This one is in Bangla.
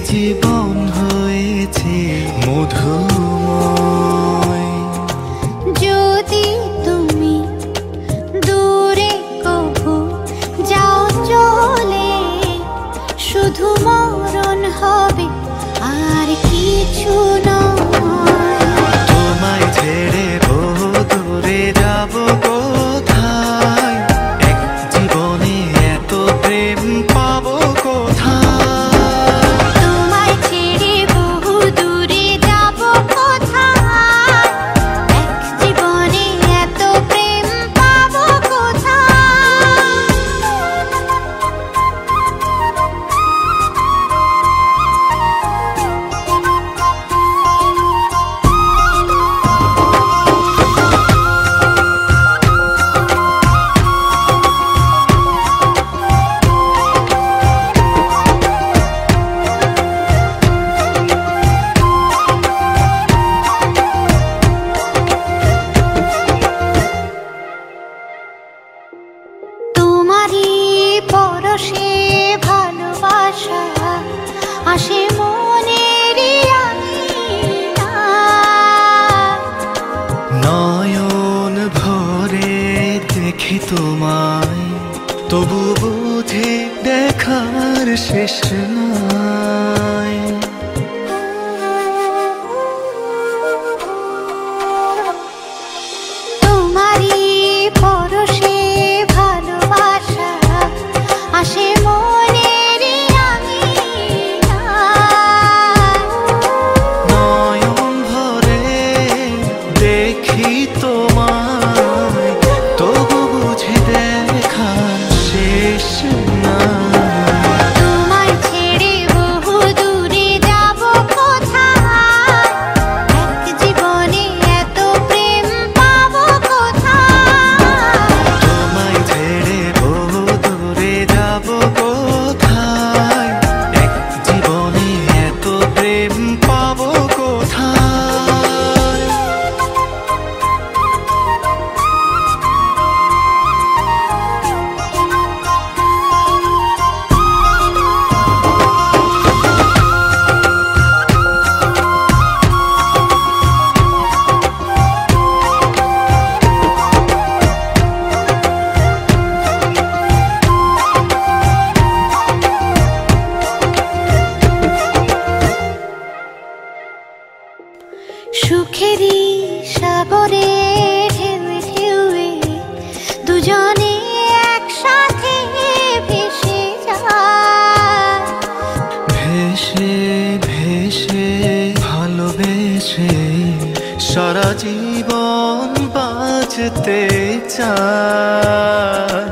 জীবন হয়েছে মধুময়। যদি তুমি দূরে কভু যাও চলে, শুধু মরণ হবে আর কিছু নয়। তোমায় ছেড়ে বহু দূরে যাব কোথায়, এক জীবনে এত প্রেম পাবো কোথায়। তোমায় ছেড়ে বহু দূরে যাব কোথায়, এক জীবনে এত প্রেম পাবো কোথায়। তোমারই পরশে ভালোবাসা আসে মনের নয়ন ভরে দেখি তোমায়, তবু বুঝে দেখার শেষ নাই। তোমারই পরশে ভালোবাসা আসে মনের নয়ন ভরে দেখি তোমায়, তবু বুঝে দেখার শেষ নাই। তোমায় ছেড়ে বহু দূরে যাব কোথায়, এক জীবনে এত প্রেম পাবো কোথায়। তোমায় ছেড়ে বহু দূরে যাব কোথায়, এক জীবনে এত প্রেম পাবো কোথায়। সুখেরই সাগরে ঢেউয়ে ঢেউয়ে দুজনে একসাথে ভেসে যায়। ভেসে ভেসে ভালোবেসে সারা জীবন বাঁচতে চায়।